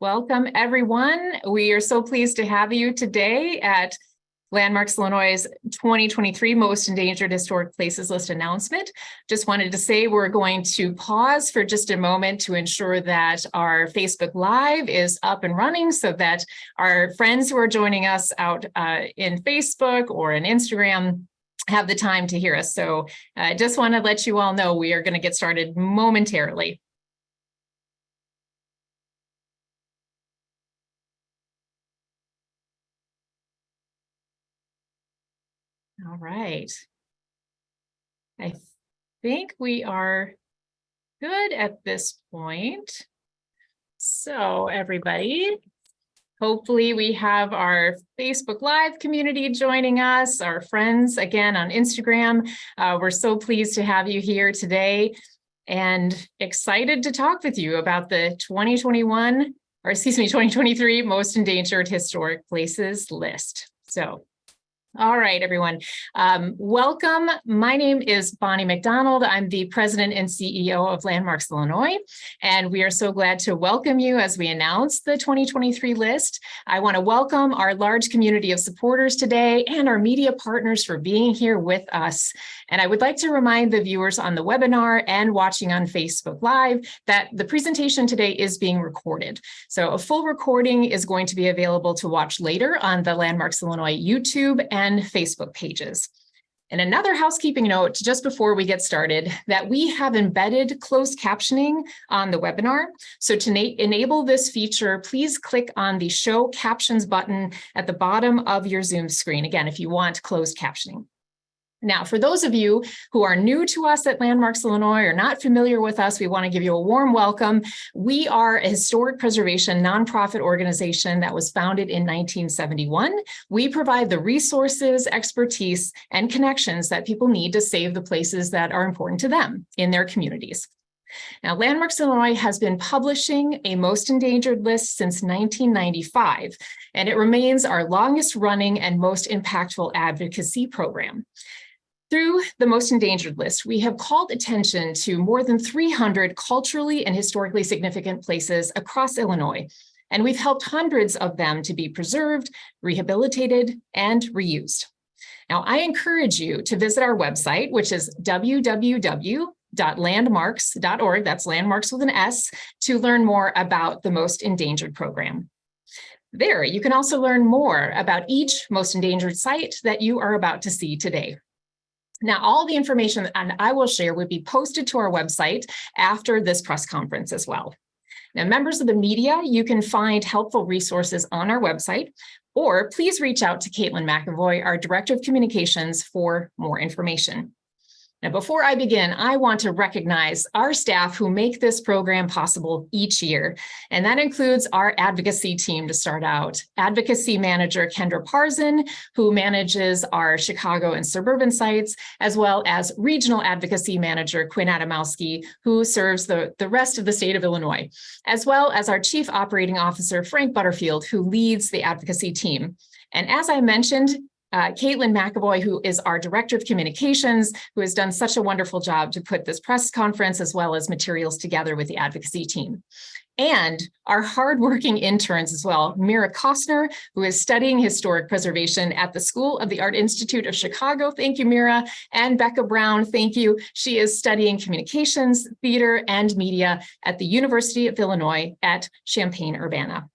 Welcome, everyone. We are so pleased to have you today at Landmarks Illinois' 2023 Most Endangered Historic Places List announcement. Just wanted to say we're going to pause for just a moment to ensure that our Facebook Live is up and running so that our friends who are joining us out in Facebook or in Instagram have the time to hear us. So I just want to let you all know we are going to get started momentarily. All right. I think we are good at this point. So everybody, hopefully we have our Facebook Live community joining us, our friends again on Instagram. We're so pleased to have you here today and excited to talk with you about the 2023 Most Endangered Historic Places list. So all right, everyone. Welcome. My name is Bonnie McDonald. I'm the president and CEO of Landmarks Illinois, and we are so glad to welcome you as we announce the 2023 list. I want to welcome our large community of supporters today and our media partners for being here with us. And I would like to remind the viewers on the webinar and watching on Facebook Live that the presentation today is being recorded. So a full recording is going to be available to watch later on the Landmarks Illinois YouTube and Facebook pages. And another housekeeping note just before we get started, that we have embedded closed captioning on the webinar. So to enable this feature, please click on the Show Captions button at the bottom of your Zoom screen. Again, if you want closed captioning. Now, for those of you who are new to us at Landmarks Illinois or not familiar with us, we want to give you a warm welcome. We are a historic preservation nonprofit organization that was founded in 1971. We provide the resources, expertise, and connections that people need to save the places that are important to them in their communities. Now, Landmarks Illinois has been publishing a Most Endangered list since 1995, and it remains our longest running and most impactful advocacy program. Through the Most Endangered list, we have called attention to more than 300 culturally and historically significant places across Illinois, and we've helped hundreds of them to be preserved, rehabilitated, and reused. Now, I encourage you to visit our website, which is www.landmarks.org, that's landmarks with an S, to learn more about the Most Endangered program. There, you can also learn more about each Most Endangered site that you are about to see today. Now, all the information that I will share will be posted to our website after this press conference as well. Now, members of the media, you can find helpful resources on our website, or please reach out to Caitlin McAvoy, our Director of Communications, for more information. Now, before I begin, I want to recognize our staff who make this program possible each year, and that includes our advocacy team to start out. Advocacy Manager Kendra Parzin, who manages our Chicago and suburban sites, as well as Regional Advocacy Manager Quinn Adamowski, who serves the rest of the state of Illinois, as well as our Chief Operating Officer Frank Butterfield, who leads the advocacy team. And as I mentioned, Caitlin McAvoy, who is our Director of Communications, who has done such a wonderful job to put this press conference as well as materials together with the advocacy team. And our hardworking interns as well, Mira Kostner, who is studying historic preservation at the School of the Art Institute of Chicago. Thank you, Mira. And Becca Brown, thank you. She is studying communications, theater, and media at the University of Illinois at Champaign-Urbana.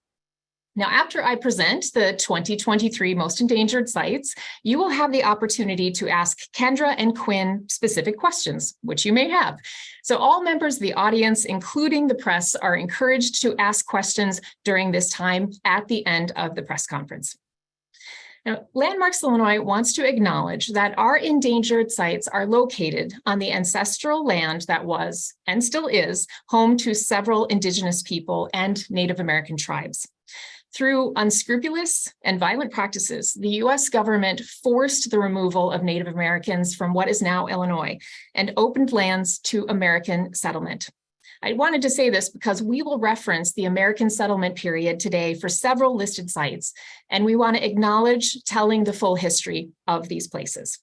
Now, after I present the 2023 Most Endangered sites, you will have the opportunity to ask Kendra and Quinn specific questions, which you may have. So all members of the audience, including the press, are encouraged to ask questions during this time at the end of the press conference. Now, Landmarks Illinois wants to acknowledge that our endangered sites are located on the ancestral land that was, and still is, home to several Indigenous people and Native American tribes. Through unscrupulous and violent practices, the U.S. government forced the removal of Native Americans from what is now Illinois and opened lands to American settlement. I wanted to say this because we will reference the American settlement period today for several listed sites, and we want to acknowledge telling the full history of these places.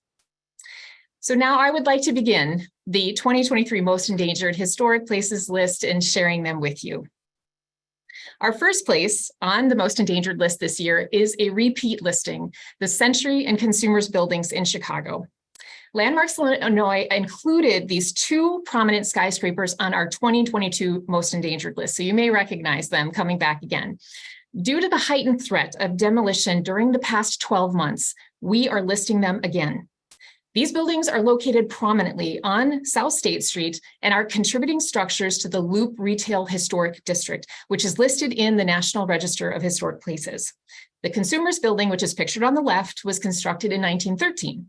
So now I would like to begin the 2023 Most Endangered Historic Places list and sharing them with you. Our first place on the most endangered list this year is a repeat listing, the Century and Consumers Buildings in Chicago. Landmarks Illinois included these two prominent skyscrapers on our 2022 most endangered list, so you may recognize them coming back again. Due to the heightened threat of demolition during the past 12 months, we are listing them again. These buildings are located prominently on South State Street and are contributing structures to the Loop Retail Historic District, which is listed in the National Register of Historic Places. The Consumers Building, which is pictured on the left, was constructed in 1913.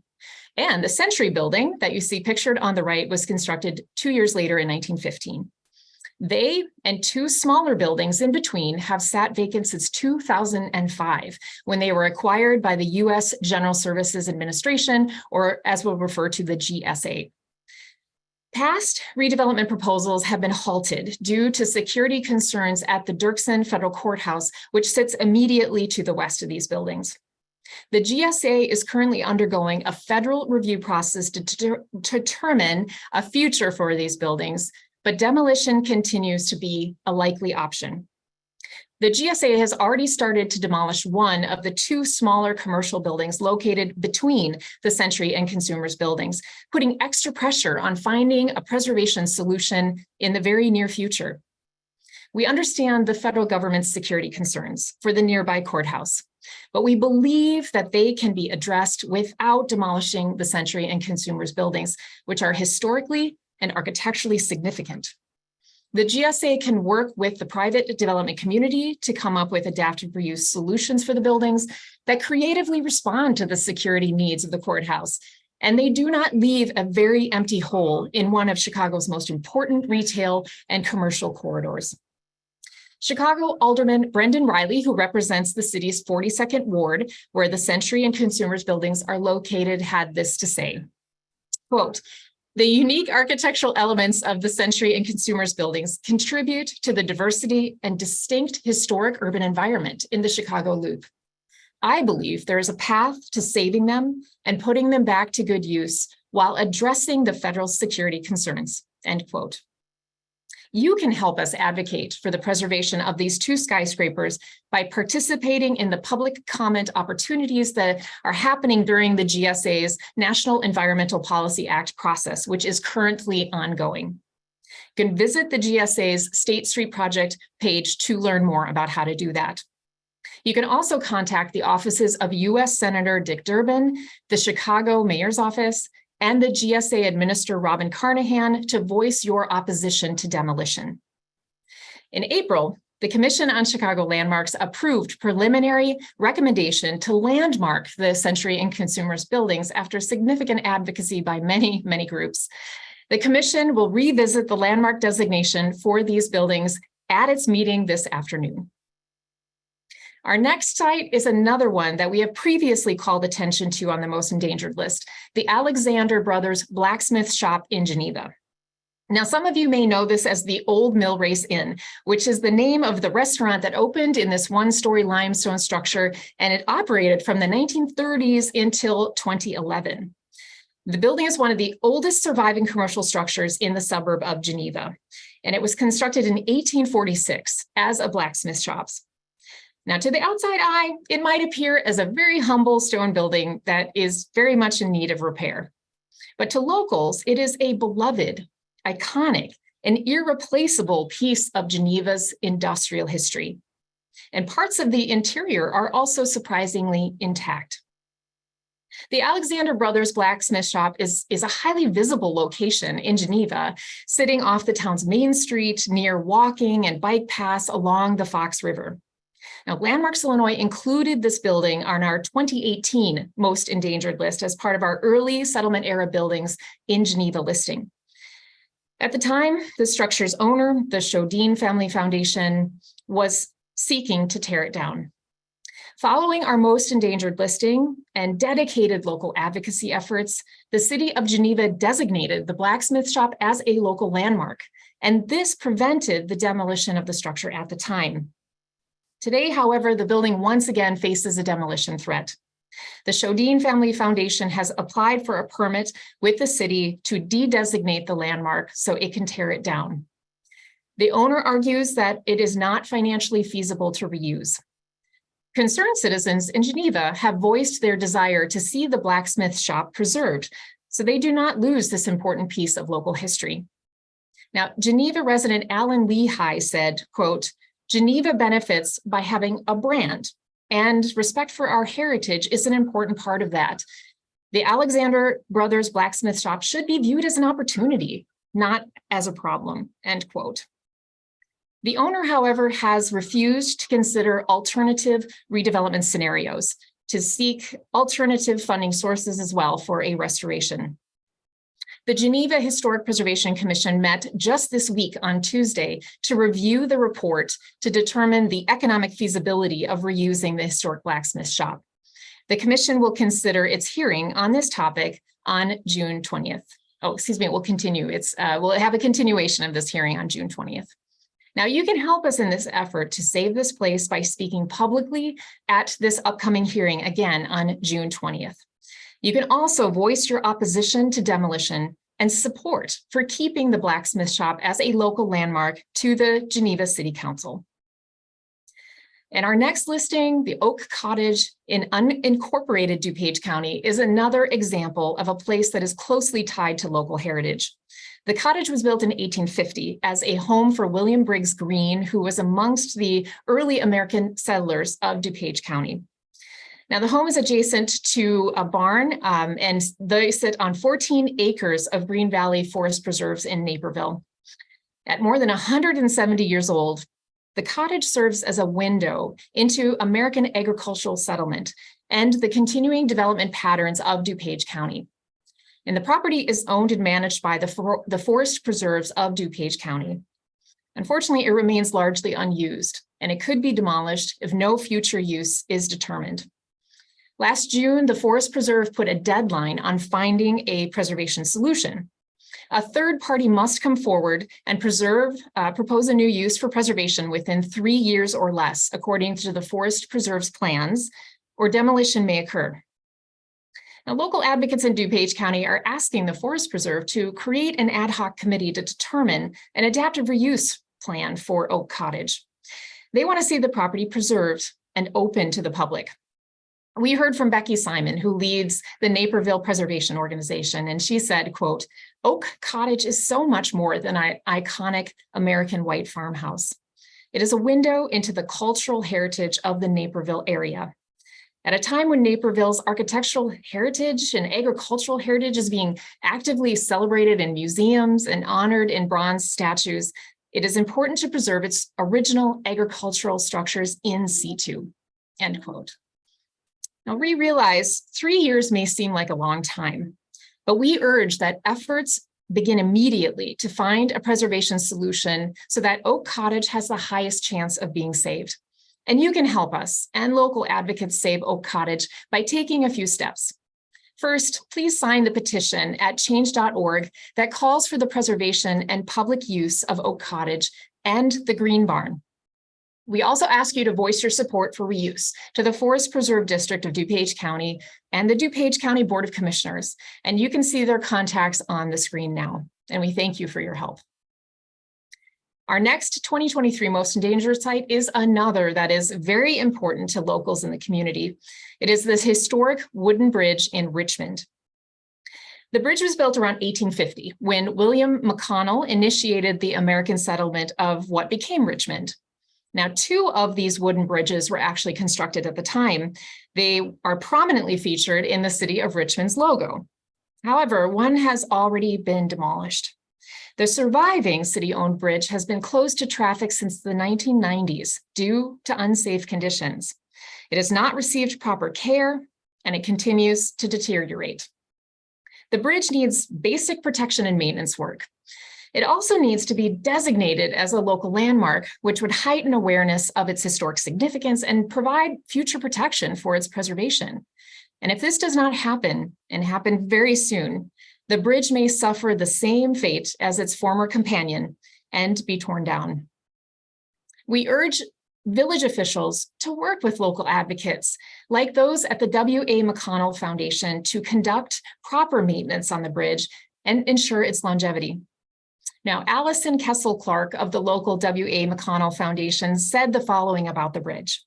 And the Century Building that you see pictured on the right was constructed 2 years later in 1915. They and two smaller buildings in between have sat vacant since 2005, when they were acquired by the U.S. General Services Administration, or as we'll refer to the GSA. Past redevelopment proposals have been halted due to security concerns at the Dirksen Federal Courthouse, which sits immediately to the west of these buildings. The GSA is currently undergoing a federal review process to determine a future for these buildings, but demolition continues to be a likely option. The GSA has already started to demolish one of the two smaller commercial buildings located between the Century and Consumers buildings, putting extra pressure on finding a preservation solution in the very near future. We understand the federal government's security concerns for the nearby courthouse, but we believe that they can be addressed without demolishing the Century and Consumers buildings, which are historically and architecturally significant. The GSA can work with the private development community to come up with adaptive reuse solutions for the buildings that creatively respond to the security needs of the courthouse. And they do not leave a very empty hole in one of Chicago's most important retail and commercial corridors. Chicago Alderman Brendan Riley, who represents the city's 42nd Ward, where the Century and Consumers buildings are located, had this to say, quote, "The unique architectural elements of the Century and Consumers buildings contribute to the diversity and distinct historic urban environment in the Chicago Loop. I believe there is a path to saving them and putting them back to good use while addressing the federal security concerns," end quote. You can help us advocate for the preservation of these two skyscrapers by participating in the public comment opportunities that are happening during the GSA's National Environmental Policy Act process, which is currently ongoing. You can visit the GSA's State Street Project page to learn more about how to do that. You can also contact the offices of U.S. Senator Dick Durbin, the Chicago Mayor's Office, and the GSA Administrator Robin Carnahan to voice your opposition to demolition. In April, the Commission on Chicago Landmarks approved preliminary recommendation to landmark the Century and Consumers buildings after significant advocacy by many groups. The Commission will revisit the landmark designation for these buildings at its meeting this afternoon. Our next site is another one that we have previously called attention to on the most endangered list, the Alexander Brothers Blacksmith Shop in Geneva. Now, some of you may know this as the Old Mill Race Inn, which is the name of the restaurant that opened in this one-story limestone structure, and it operated from the 1930s until 2011. The building is one of the oldest surviving commercial structures in the suburb of Geneva, and it was constructed in 1846 as a blacksmith shop. Now, to the outside eye, it might appear as a very humble stone building that is very much in need of repair. But to locals, it is a beloved, iconic, and irreplaceable piece of Geneva's industrial history. And parts of the interior are also surprisingly intact. The Alexander Brothers Blacksmith Shop is a highly visible location in Geneva, sitting off the town's main street near walking and bike paths along the Fox River. Now, Landmarks Illinois included this building on our 2018 most endangered list as part of our early settlement era buildings in Geneva listing. At the time, the structure's owner, the Chaudine Family Foundation, was seeking to tear it down. Following our most endangered listing and dedicated local advocacy efforts, the city of Geneva designated the blacksmith shop as a local landmark, and this prevented the demolition of the structure at the time. Today, however, the building once again faces a demolition threat. The Chaudine Family Foundation has applied for a permit with the city to de-designate the landmark so it can tear it down. The owner argues that it is not financially feasible to reuse. Concerned citizens in Geneva have voiced their desire to see the blacksmith shop preserved, so they do not lose this important piece of local history. Now, Geneva resident Alan Lehigh said, quote, "Geneva benefits by having a brand, and respect for our heritage is an important part of that. The Alexander Brothers Blacksmith Shop should be viewed as an opportunity, not as a problem," end quote. The owner, however, has refused to consider alternative redevelopment scenarios, to seek alternative funding sources as well for a restoration. The Geneva Historic Preservation Commission met just this week on Tuesday to review the report to determine the economic feasibility of reusing the historic blacksmith shop. The commission will consider its hearing on this topic on June 20th. Oh, excuse me, it will continue. We'll have a continuation of this hearing on June 20th. Now, you can help us in this effort to save this place by speaking publicly at this upcoming hearing again on June 20th. You can also voice your opposition to demolition and support for keeping the blacksmith shop as a local landmark to the Geneva City Council. And our next listing, the Oak Cottage in unincorporated DuPage County, is another example of a place that is closely tied to local heritage. The cottage was built in 1850 as a home for William Briggs Greene, who was amongst the early American settlers of DuPage County. Now, the home is adjacent to a barn, and they sit on 14 acres of Green Valley Forest Preserves in Naperville. At more than 170 years old, the cottage serves as a window into American agricultural settlement and the continuing development patterns of DuPage County. And the property is owned and managed by the Forest Preserves of DuPage County. Unfortunately, it remains largely unused, and it could be demolished if no future use is determined. Last June, the Forest Preserve put a deadline on finding a preservation solution. A third party must come forward and propose a new use for preservation within 3 years or less, according to the Forest Preserve's plans, or demolition may occur. Now, local advocates in DuPage County are asking the Forest Preserve to create an ad hoc committee to determine an adaptive reuse plan for Oak Cottage. They want to see the property preserved and open to the public. We heard from Becky Simon, who leads the Naperville Preservation Organization, and she said, quote, "Oak Cottage is so much more than an iconic American white farmhouse. It is a window into the cultural heritage of the Naperville area. At a time when Naperville's architectural heritage and agricultural heritage is being actively celebrated in museums and honored in bronze statues, it is important to preserve its original agricultural structures in situ," end quote. Now, we realize 3 years may seem like a long time, but we urge that efforts begin immediately to find a preservation solution so that Oak Cottage has the highest chance of being saved. And you can help us and local advocates save Oak Cottage by taking a few steps. First, please sign the petition at change.org that calls for the preservation and public use of Oak Cottage and the Green Barn. We also ask you to voice your support for reuse to the Forest Preserve District of DuPage County and the DuPage County Board of Commissioners, and you can see their contacts on the screen now, and we thank you for your help. Our next 2023 Most Endangered site is another that is very important to locals in the community. It is this historic wooden bridge in Richmond. The bridge was built around 1850 when William McDonald initiated the American settlement of what became Richmond. Now, 2 of these wooden bridges were actually constructed at the time. They are prominently featured in the city of Richmond's logo. However, one has already been demolished. The surviving city-owned bridge has been closed to traffic since the 1990s due to unsafe conditions. It has not received proper care, and it continues to deteriorate. The bridge needs basic protection and maintenance work. It also needs to be designated as a local landmark, which would heighten awareness of its historic significance and provide future protection for its preservation. And if this does not happen, and happen very soon, the bridge may suffer the same fate as its former companion and be torn down. We urge village officials to work with local advocates like those at the W.A. McDonald Foundation to conduct proper maintenance on the bridge and ensure its longevity. Now, Allison Kessel-Clark of the local W.A. McConnell Foundation said the following about the bridge.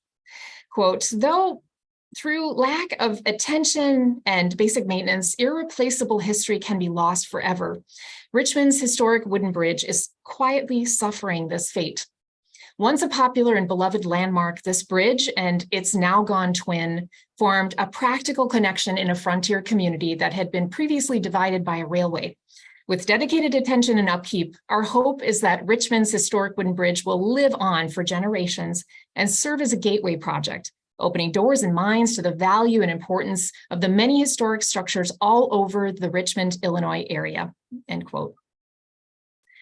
Quote, though through lack of attention and basic maintenance, irreplaceable history can be lost forever. Richmond's historic wooden bridge is quietly suffering this fate. Once a popular and beloved landmark, this bridge and its now gone twin formed a practical connection in a frontier community that had been previously divided by a railway. With dedicated attention and upkeep, our hope is that Richmond's historic wooden bridge will live on for generations and serve as a gateway project, opening doors and minds to the value and importance of the many historic structures all over the Richmond, Illinois area, end quote.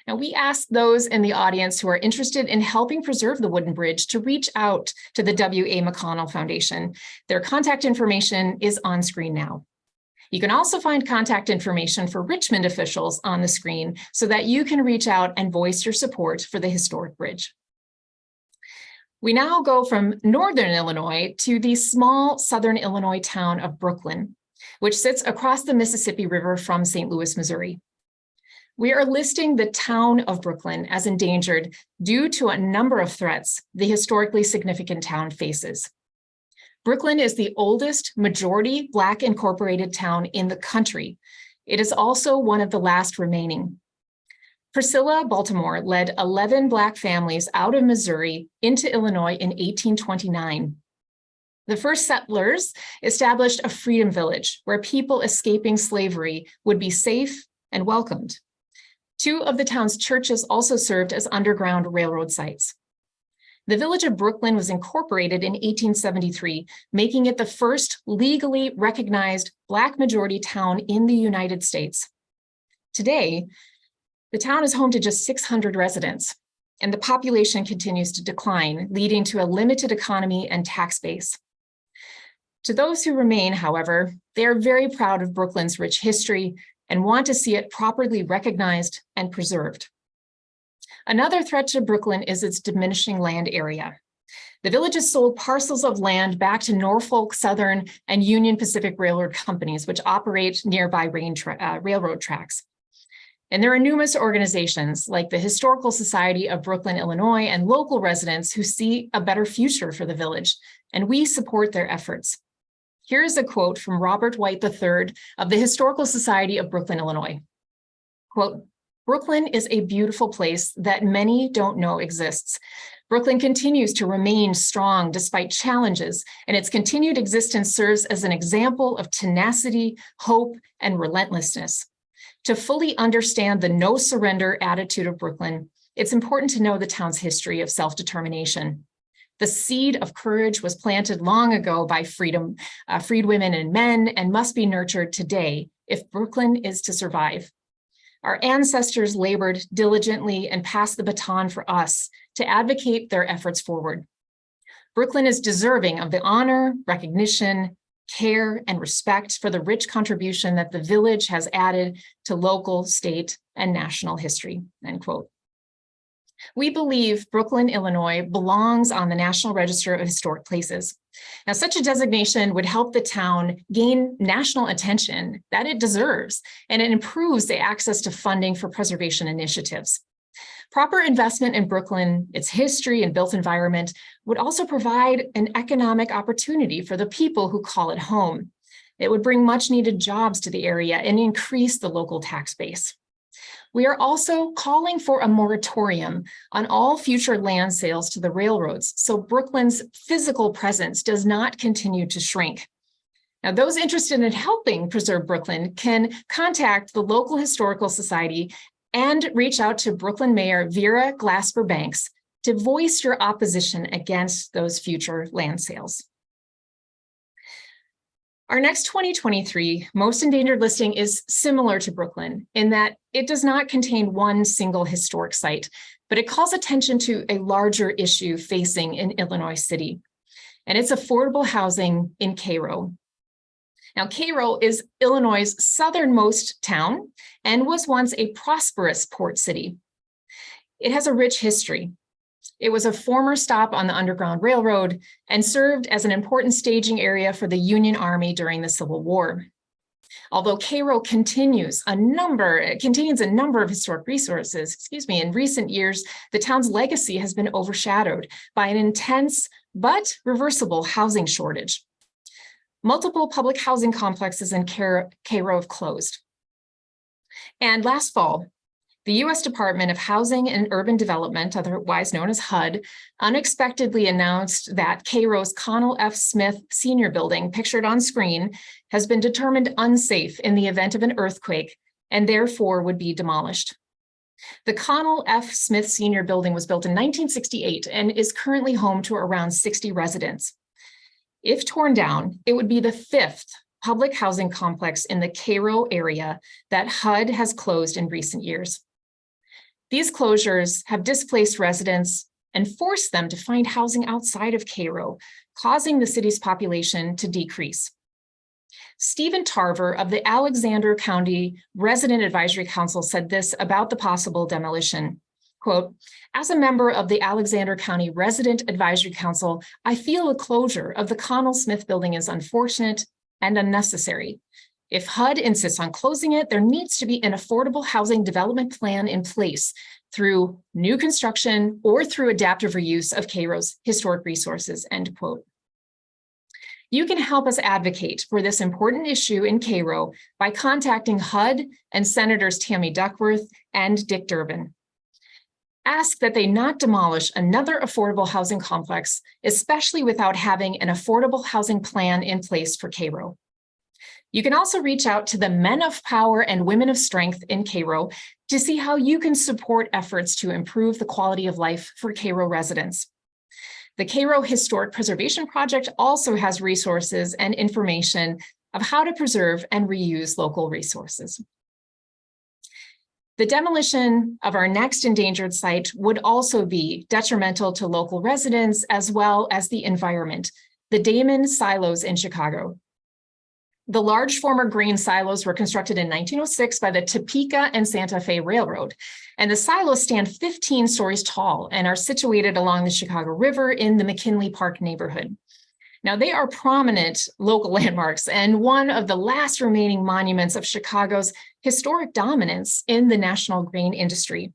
Now, we ask those in the audience who are interested in helping preserve the wooden bridge to reach out to the W.A. McConnell Foundation. Their contact information is on screen now. You can also find contact information for Richmond officials on the screen so that you can reach out and voice your support for the historic bridge. We now go from Northern Illinois to the small Southern Illinois town of Brooklyn, which sits across the Mississippi River from St. Louis, Missouri. We are listing the town of Brooklyn as endangered due to a number of threats the historically significant town faces. Brooklyn is the oldest majority Black incorporated town in the country. It is also one of the last remaining. Priscilla Baltimore led 11 Black families out of Missouri into Illinois in 1829. The first settlers established a freedom village where people escaping slavery would be safe and welcomed. Two of the town's churches also served as underground railroad sites. The village of Brooklyn was incorporated in 1873, making it the first legally recognized Black majority town in the United States. Today, the town is home to just 600 residents, and the population continues to decline, leading to a limited economy and tax base. To those who remain, however, they are very proud of Brooklyn's rich history and want to see it properly recognized and preserved. Another threat to Brooklyn is its diminishing land area. The village has sold parcels of land back to Norfolk Southern and Union Pacific Railroad companies, which operate nearby railroad tracks. And there are numerous organizations like the Historical Society of Brooklyn, Illinois, and local residents who see a better future for the village, and we support their efforts. Here is a quote from Robert White III of the Historical Society of Brooklyn, Illinois. Quote, Brooklyn is a beautiful place that many don't know exists. Brooklyn continues to remain strong despite challenges, and its continued existence serves as an example of tenacity, hope, and relentlessness. To fully understand the no surrender attitude of Brooklyn, it's important to know the town's history of self-determination. The seed of courage was planted long ago by freed women and men and must be nurtured today if Brooklyn is to survive. Our ancestors labored diligently and passed the baton for us to advocate their efforts forward. Brooklyn is deserving of the honor, recognition, care, and respect for the rich contribution that the village has added to local, state, and national history, end quote. We believe Brooklyn, Illinois belongs on the National Register of Historic Places. Now, such a designation would help the town gain national attention that it deserves, and it improves the access to funding for preservation initiatives. Proper investment in Brooklyn, its history and built environment would also provide an economic opportunity for the people who call it home. It would bring much needed jobs to the area and increase the local tax base. We are also calling for a moratorium on all future land sales to the railroads, so Brooklyn's physical presence does not continue to shrink. Now, those interested in helping preserve Brooklyn can contact the local historical society and reach out to Brooklyn Mayor Vera Glasper Banks to voice your opposition against those future land sales. Our next 2023 Most Endangered listing is similar to Brooklyn in that it does not contain one single historic site, but it calls attention to a larger issue facing in Illinois City, and it's affordable housing in CAIRO. Now, CAIRO is Illinois' southernmost town and was once a prosperous port city. It has a rich history. It was a former stop on the Underground Railroad and served as an important staging area for the Union Army during the Civil War. Although CAIRO contains a number of historic resources, in recent years, the town's legacy has been overshadowed by an intense but reversible housing shortage. Multiple public housing complexes in CAIRO have closed. And last fall, the U.S. Department of Housing and Urban Development, otherwise known as HUD, unexpectedly announced that CAIRO's Connell F. Smith Senior Building, pictured on screen, has been determined unsafe in the event of an earthquake and therefore would be demolished. The Connell F. Smith Senior Building was built in 1968 and is currently home to around 60 residents. If torn down, it would be the fifth public housing complex in the CAIRO area that HUD has closed in recent years. These closures have displaced residents and forced them to find housing outside of CAIRO, causing the city's population to decrease. Stephen Tarver of the Alexander County Resident Advisory Council said this about the possible demolition, quote, "As a member of the Alexander County Resident Advisory Council, I feel the closure of the Connell Smith Building is unfortunate and unnecessary. If HUD insists on closing it, there needs to be an affordable housing development plan in place through new construction or through adaptive reuse of CAIRO's historic resources," end quote. You can help us advocate for this important issue in CAIRO by contacting HUD and Senators Tammy Duckworth and Dick Durbin. Ask that they not demolish another affordable housing complex, especially without having an affordable housing plan in place for CAIRO. You can also reach out to the men of power and women of strength in CAIRO to see how you can support efforts to improve the quality of life for CAIRO residents. The CAIRO Historic Preservation Project also has resources and information of how to preserve and reuse local resources. The demolition of our next endangered site would also be detrimental to local residents as well as the environment, the DAMEN silos in Chicago. The large former grain silos were constructed in 1906 by the Topeka and Santa Fe Railroad, and the silos stand 15 stories tall and are situated along the Chicago River in the McKinley Park neighborhood. Now, they are prominent local landmarks and one of the last remaining monuments of Chicago's historic dominance in the national grain industry.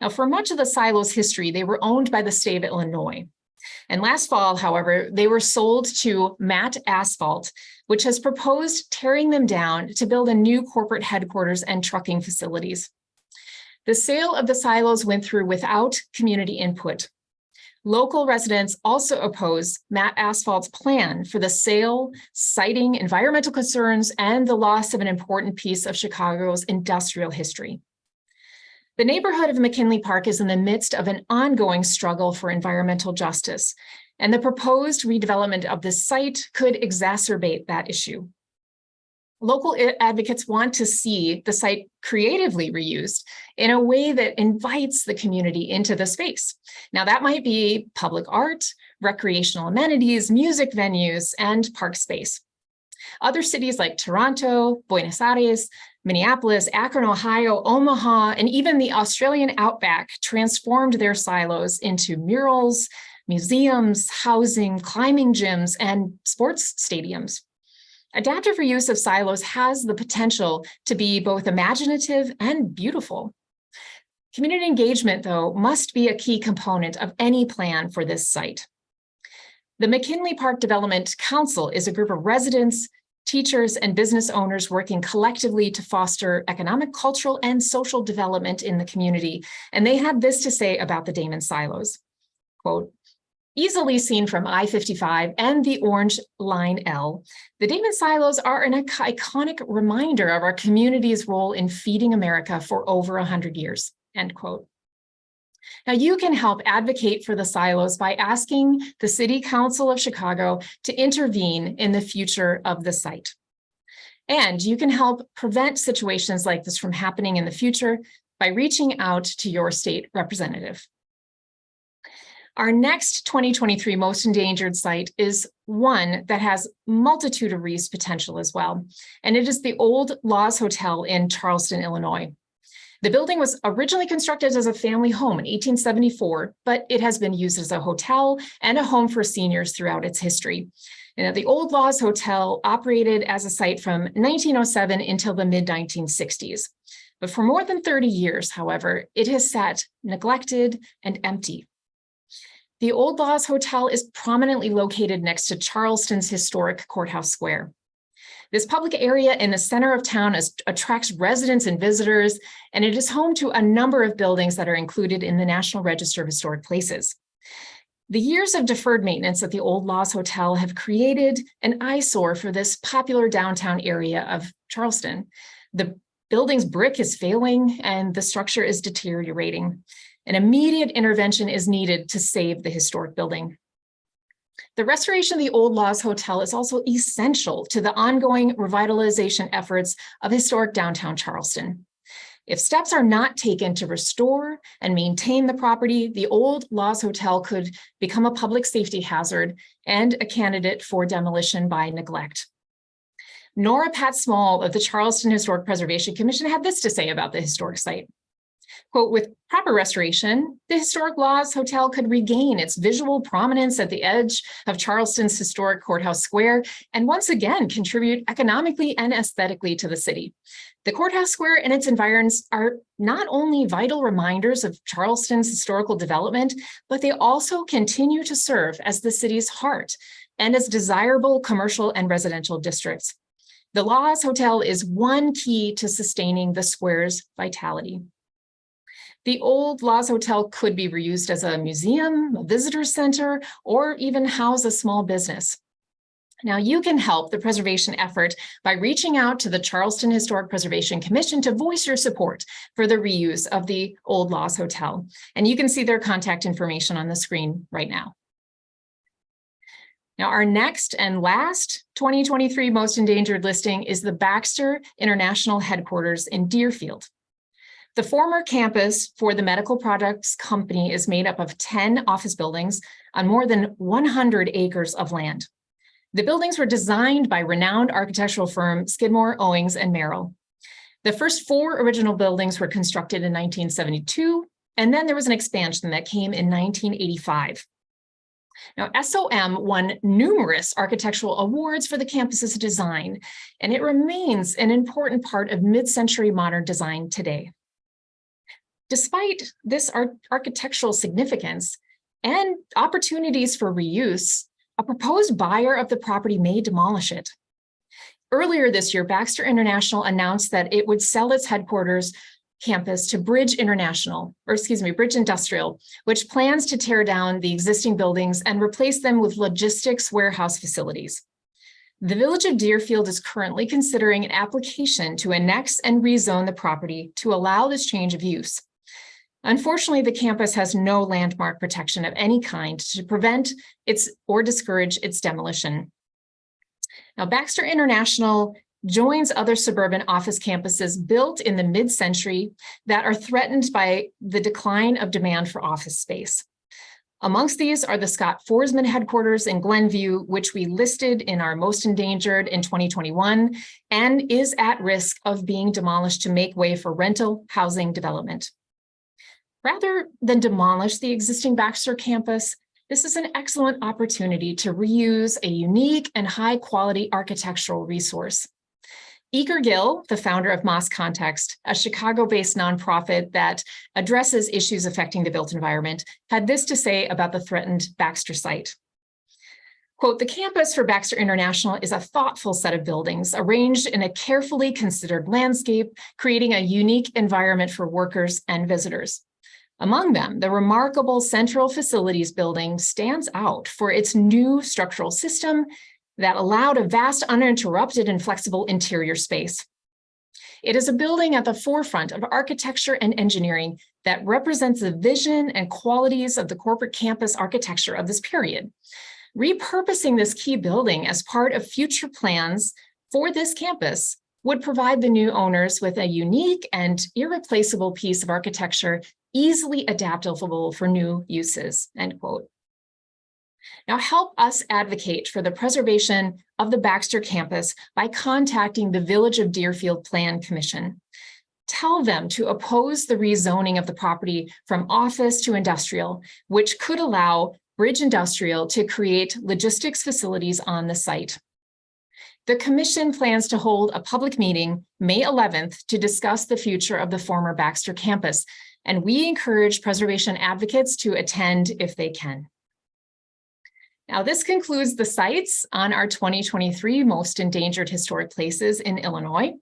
Now, for much of the silos' history, they were owned by the state of Illinois. And last fall, however, they were sold to Matt Asphalt, which has proposed tearing them down to build a new corporate headquarters and trucking facilities. The sale of the silos went through without community input. Local residents also oppose Matt Asphalt's plan for the sale, citing environmental concerns and the loss of an important piece of Chicago's industrial history. The neighborhood of McKinley Park is in the midst of an ongoing struggle for environmental justice, and the proposed redevelopment of this site could exacerbate that issue. Local advocates want to see the site creatively reused in a way that invites the community into the space. Now, that might be public art, recreational amenities, music venues, and park space. Other cities like Toronto, Buenos Aires, Minneapolis, Akron, Ohio, Omaha, and even the Australian outback transformed their silos into murals, museums, housing, climbing gyms, and sports stadiums. Adaptive reuse of silos has the potential to be both imaginative and beautiful. Community engagement, though, must be a key component of any plan for this site. The McKinley Park Development Council is a group of residents, teachers, and business owners working collectively to foster economic, cultural, and social development in the community. And they had this to say about the DAMEN silos, quote, "Easily seen from I-55 and the Orange Line L, the DAMEN silos are an iconic reminder of our community's role in feeding America for over 100 years, end quote. Now, you can help advocate for the silos by asking the City Council of Chicago to intervene in the future of the site. And you can help prevent situations like this from happening in the future by reaching out to your state representative. Our next 2023 Most Endangered site is one that has multitude of reuse potential as well, and it is the Old Laws Hotel in Charleston, Illinois. The building was originally constructed as a family home in 1874, but it has been used as a hotel and a home for seniors throughout its history. Now, the Old Laws Hotel operated as a site from 1907 until the mid-1960s. But for more than 30 years, however, it has sat neglected and empty. The Old Laws Hotel is prominently located next to Charleston's historic Courthouse Square. This public area in the center of town attracts residents and visitors, and it is home to a number of buildings that are included in the National Register of Historic Places. The years of deferred maintenance at the Old Laws Hotel have created an eyesore for this popular downtown area of Charleston. The building's brick is failing and the structure is deteriorating. An immediate intervention is needed to save the historic building. The restoration of the Old Laws Hotel is also essential to the ongoing revitalization efforts of historic downtown Charleston. If steps are not taken to restore and maintain the property, the Old Laws Hotel could become a public safety hazard and a candidate for demolition by neglect. Nora Pat Small of the Charleston Historic Preservation Commission had this to say about the historic site. Quote, with proper restoration, the Historic Laws Hotel could regain its visual prominence at the edge of Charleston's historic Courthouse Square and once again contribute economically and aesthetically to the city. The Courthouse Square and its environs are not only vital reminders of Charleston's historical development, but they also continue to serve as the city's heart and as desirable commercial and residential districts. The Laws Hotel is one key to sustaining the square's vitality. The Old Laws Hotel could be reused as a museum, a visitor center, or even house a small business. Now, you can help the preservation effort by reaching out to the Charleston Historic Preservation Commission to voice your support for the reuse of the Old Laws Hotel. And you can see their contact information on the screen right now. Now, our next and last 2023 Most Endangered listing is the Baxter International Headquarters in Deerfield. The former campus for the medical products company is made up of 10 office buildings on more than 100 acres of land. The buildings were designed by renowned architectural firm Skidmore, Owings, and Merrill. The first 4 original buildings were constructed in 1972, and then there was an expansion that came in 1985. Now, SOM won numerous architectural awards for the campus's design, and it remains an important part of mid-century modern design today. Despite this architectural significance and opportunities for reuse, a proposed buyer of the property may demolish it. Earlier this year, Baxter International announced that it would sell its headquarters campus to BRIDG Industrial, which plans to tear down the existing buildings and replace them with logistics warehouse facilities. The Village of Deerfield is currently considering an application to annex and rezone the property to allow this change of use. Unfortunately, the campus has no landmark protection of any kind to prevent or discourage its demolition. Now, Baxter International joins other suburban office campuses built in the mid-century that are threatened by the decline of demand for office space. Amongst these are the Scott Forsman headquarters in Glenview, which we listed in our Most Endangered in 2021, and is at risk of being demolished to make way for rental housing development. Rather than demolish the existing Baxter campus, this is an excellent opportunity to reuse a unique and high-quality architectural resource. Eager Gill, the founder of Moss Context, a Chicago-based nonprofit that addresses issues affecting the built environment, had this to say about the threatened Baxter site. Quote, the campus for Baxter International is a thoughtful set of buildings arranged in a carefully considered landscape, creating a unique environment for workers and visitors. Among them, the remarkable Central Facilities Building stands out for its new structural system that allowed a vast, uninterrupted, and flexible interior space. It is a building at the forefront of architecture and engineering that represents the vision and qualities of the corporate campus architecture of this period. Repurposing this key building as part of future plans for this campus would provide the new owners with a unique and irreplaceable piece of architecture easily adaptable for new uses, end quote. Now, help us advocate for the preservation of the Baxter campus by contacting the Village of Deerfield Plan Commission. Tell them to oppose the rezoning of the property from office to industrial, which could allow BRIDG Industrial to create logistics facilities on the site. The Commission plans to hold a public meeting May 11th to discuss the future of the former Baxter campus, and we encourage preservation advocates to attend if they can. Now, this concludes the sites on our 2023 Most Endangered Historic Places in Illinois.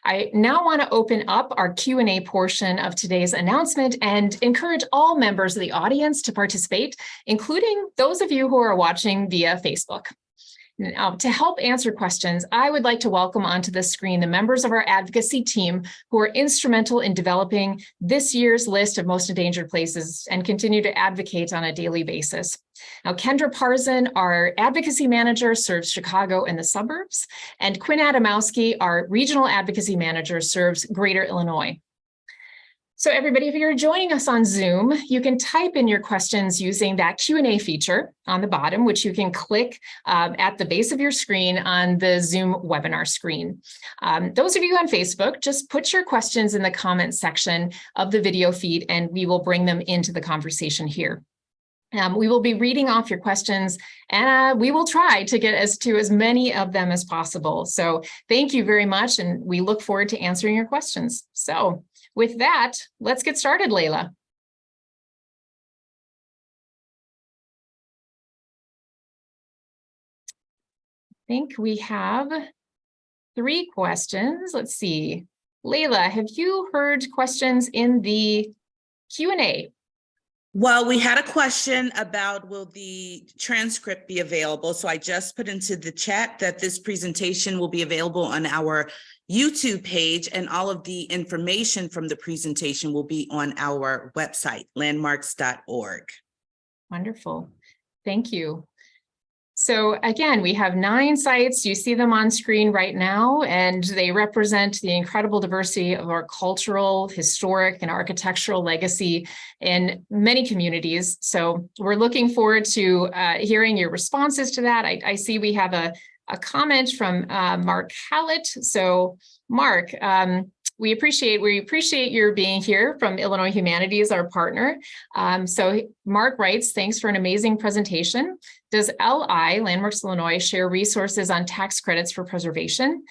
I now want to open up our Q&A portion of today's announcement and encourage all members of the audience to participate, including those of you who are watching via Facebook. Now, to help answer questions, I would like to welcome onto the screen the members of our advocacy team who are instrumental in developing this year's list of most endangered places and continue to advocate on a daily basis. Now, Kendra Parzan, our advocacy manager, serves Chicago and the suburbs, and Quinn Adamowski, our regional advocacy manager, serves Greater Illinois. So everybody, if you're joining us on Zoom, you can type in your questions using that Q&A feature on the bottom, which you can click at the base of your screen on the Zoom webinar screen. Those of you on Facebook, just put your questions in the comments section of the video feed and we will bring them into the conversation here. We will be reading off your questions and we will try to get as many of them as possible. So thank you very much and we look forward to answering your questions. So with that, let's get started, Layla. I think we have 3 questions. Let's see. Layla, have you heard questions in the Q&A? Well, we had a question about will the transcript be available? So I just put into the chat that this presentation will be available on our YouTube page, and all of the information from the presentation will be on our website, landmarks.org. Wonderful. Thank you. So again, we have 9 sites. You see them on screen right now, and they represent the incredible diversity of our cultural, historic, and architectural legacy in many communities. So we're looking forward to hearing your responses to that. I see we have a comment from Mark Hallett. So Mark, we appreciate your being here from Illinois Humanities, our partner. So Mark writes, thanks for an amazing presentation. Does LI, Landmarks Illinois, share resources on tax credits for preservation?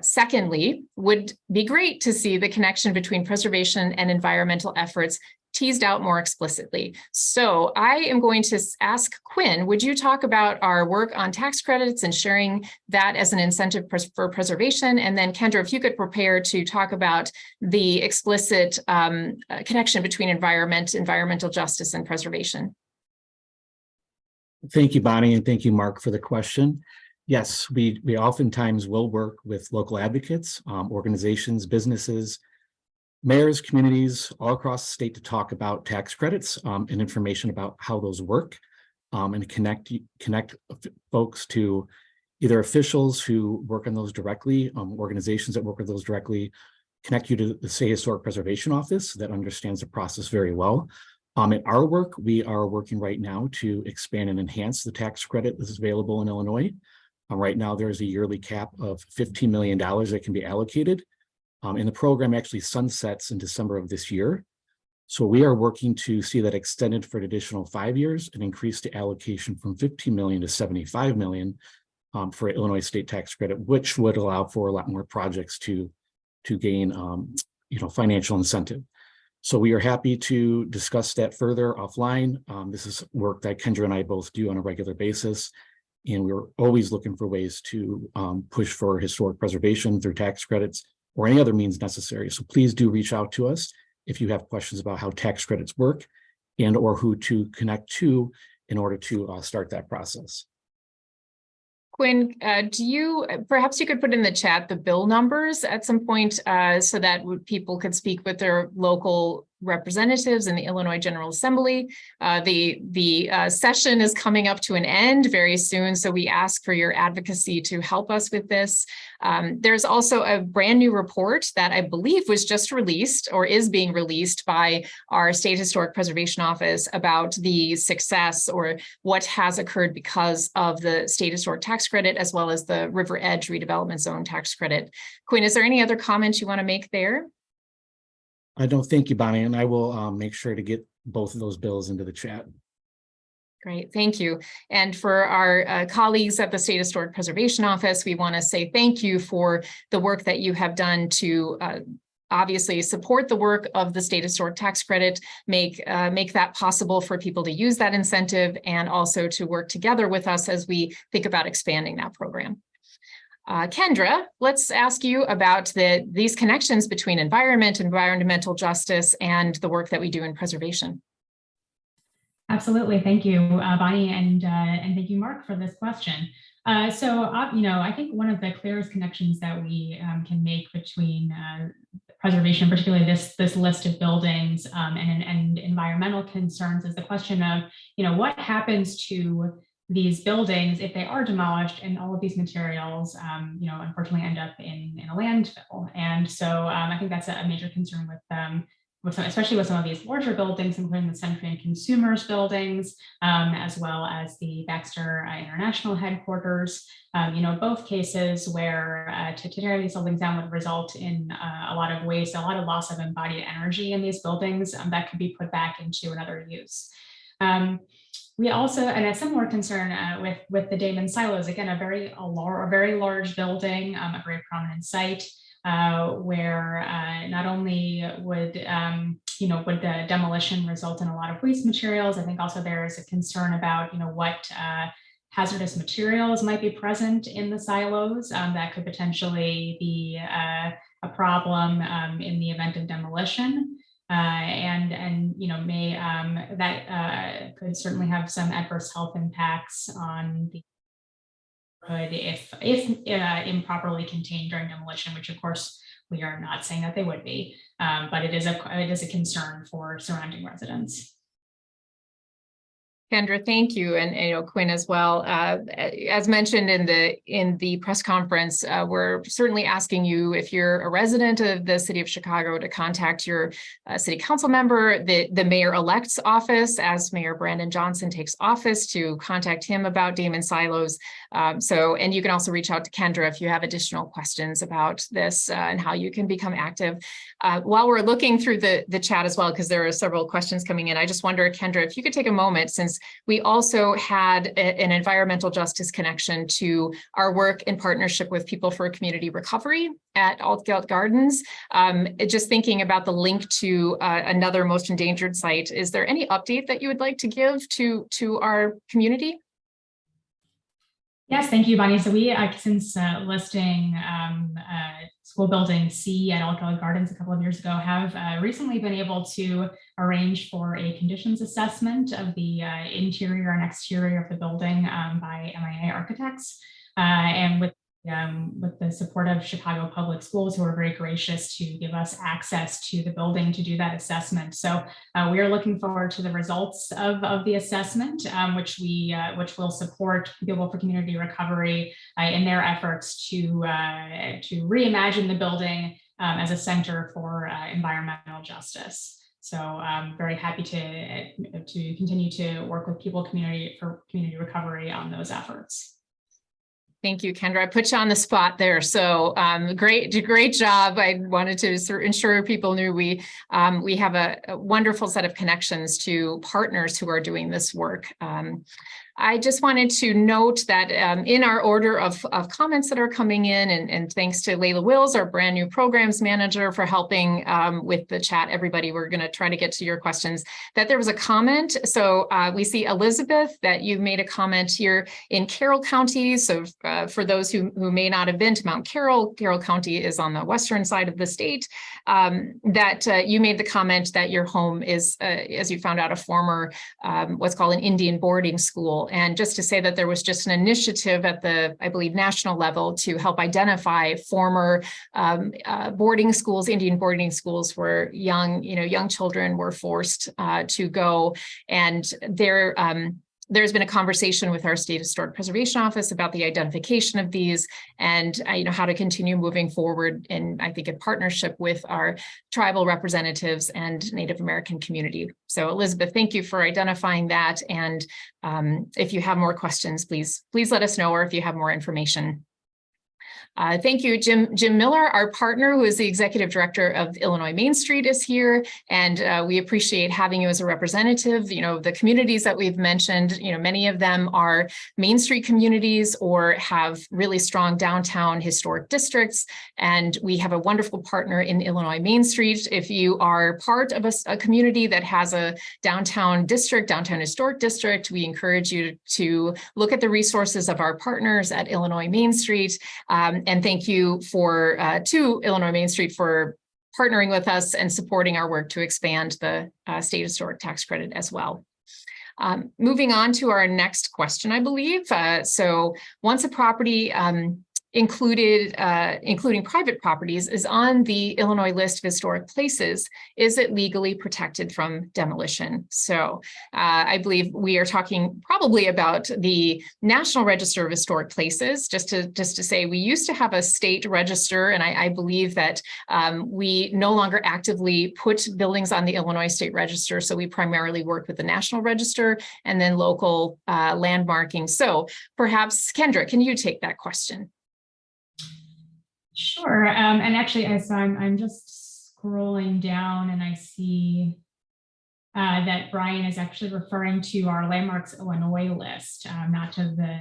Secondly, would be great to see the connection between preservation and environmental efforts teased out more explicitly. So I am going to ask Quinn, would you talk about our work on tax credits and sharing that as an incentive for preservation? And then Kendra, if you could prepare to talk about the explicit connection between environmental justice and preservation. Thank you, Bonnie, and thank you, Mark, for the question. Yes, we oftentimes will work with local advocates, organizations, businesses, mayors, communities all across the state to talk about tax credits and information about how those work, and connect folks to either officials who work on those directly, organizations that work with those directly, connect you to the State Historic Preservation Office that understands the process very well. In our work, we are working right now to expand and enhance the tax credit that is available in Illinois. Right now, there's a yearly cap of $15 million that can be allocated. And the program actually sunsets in December of this year. So we are working to see that extended for an additional 5 years and increase the allocation from 15 million to 75 million for Illinois state tax credit, which would allow for a lot more projects to gain financial incentive. So we are happy to discuss that further offline. This is work that Kendra and I both do on a regular basis. And we're always looking for ways to push for historic preservation through tax credits or any other means necessary. So please do reach out to us if you have questions about how tax credits work and or who to connect to in order to start that process. Quinn, perhaps you could put in the chat the bill numbers at some point so that people could speak with their local representatives in the Illinois General Assembly. The session is coming up to an end very soon, so we ask for your advocacy to help us with this. There's also a brand new report that I believe was just released or is being released by our State Historic Preservation Office about the success or what has occurred because of the State Historic Tax Credit as well as the River Edge Redevelopment Zone Tax Credit. Quinn, is there any other comments you want to make there? I don't. Thank you, Bonnie, and I will make sure to get both of those bills into the chat. Great, thank you. And for our colleagues at the State Historic Preservation Office, we want to say thank you for the work that you have done to obviously support the work of the State Historic Tax Credit, make that possible for people to use that incentive, and also to work together with us as we think about expanding that program. Kendra, let's ask you about these connections between environment, environmental justice, and the work that we do in preservation. Absolutely. Thank you, Bonnie, and thank you, Mark, for this question. I think one of the clearest connections that we can make between preservation, particularly this list of buildings and environmental concerns, is the question of, what happens to these buildings if they are demolished and all of these materials, unfortunately end up in a landfill. And so I think that's a major concern especially with some of these larger buildings, including the Century and Consumers buildings, as well as the Baxter International headquarters. Both cases where to tear these buildings down would result in a lot of waste, a lot of loss of embodied energy in these buildings that could be put back into another use. We also, and a similar concern with the DAMEN silos, again, a very large building, a very prominent site, where not only would the demolition result in a lot of waste materials, I think also there is a concern about what hazardous materials might be present in the silos that could potentially be a problem in the event of demolition. That could certainly have some adverse health impacts on the if improperly contained during demolition, which of course we are not saying that they would be, but it is a concern for surrounding residents. Kendra, thank you, and Quinn as well. As mentioned in the press conference, we're certainly asking you, if you're a resident of the city of Chicago, to contact your city council member, the mayor-elect's office, as Mayor Brandon Johnson takes office, to contact him about DAMEN silos. And you can also reach out to Kendra if you have additional questions about this and how you can become active. While we're looking through the chat as well, because there are several questions coming in, I just wonder, Kendra, if you could take a moment, since we also had an environmental justice connection to our work in partnership with People for Community Recovery at Untitled Gardens. Just thinking about the link to another Most Endangered site, is there any update that you would like to give to our community? Yes, thank you, Bonnie. So we, since listing school building C at Untitled Gardens a couple of years ago, have recently been able to arrange for a conditions assessment of the interior and exterior of the building by MIA architects, and with the support of Chicago Public Schools, who are very gracious to give us access to the building to do that assessment. So we are looking forward to the results of the assessment, which will support People for Community Recovery in their efforts to reimagine the building as a center for environmental justice. So I'm very happy to continue to work with People for Community Recovery on those efforts. Thank you, Kendra. I put you on the spot there. So great job. I wanted to ensure people knew we have a wonderful set of connections to partners who are doing this work. I just wanted to note that in our order of comments that are coming in, and thanks to Layla Wills, our brand new programs manager, for helping with the chat, everybody, we're going to try to get to your questions, that there was a comment. So we see, Elizabeth, that you made a comment here in Carroll County. So for those who may not have been to Mount Carroll, Carroll County is on the western side of the state, that you made the comment that your home is, as you found out, a former what's called an Indian boarding school. And just to say that there was just an initiative at the, I believe, national level to help identify former boarding schools, Indian boarding schools, where young children were forced to go. And there's been a conversation with our State Historic Preservation Office about the identification of these and how to continue moving forward, and I think in partnership with our tribal representatives and Native American community. So Elizabeth, thank you for identifying that. And if you have more questions, please let us know, or if you have more information. Thank you, Jim Miller, our partner, who is the executive director of Illinois Main Street, is here, and we appreciate having you as a representative. You know, the communities that we've mentioned, you know, many of them are Main Street communities or have really strong downtown historic districts, and we have a wonderful partner in Illinois Main Street. If you are part of a community that has a downtown district, downtown historic district, we encourage you to look at the resources of our partners at Illinois Main Street. And thank you to Illinois Main Street for partnering with us and supporting our work to expand the state historic tax credit as well. Moving on to our next question, I believe. So once a property including private properties, is on the Illinois list of historic places, is it legally protected from demolition? So I believe we are talking probably about the National Register of Historic Places. Just to say, we used to have a state register, and I believe that we no longer actively put buildings on the Illinois State Register. So we primarily work with the National Register and then local landmarking. So perhaps Kendra, can you take that question? Sure. And actually, as I'm just scrolling down and I see that Brian is actually referring to our Landmarks Illinois list, not to the.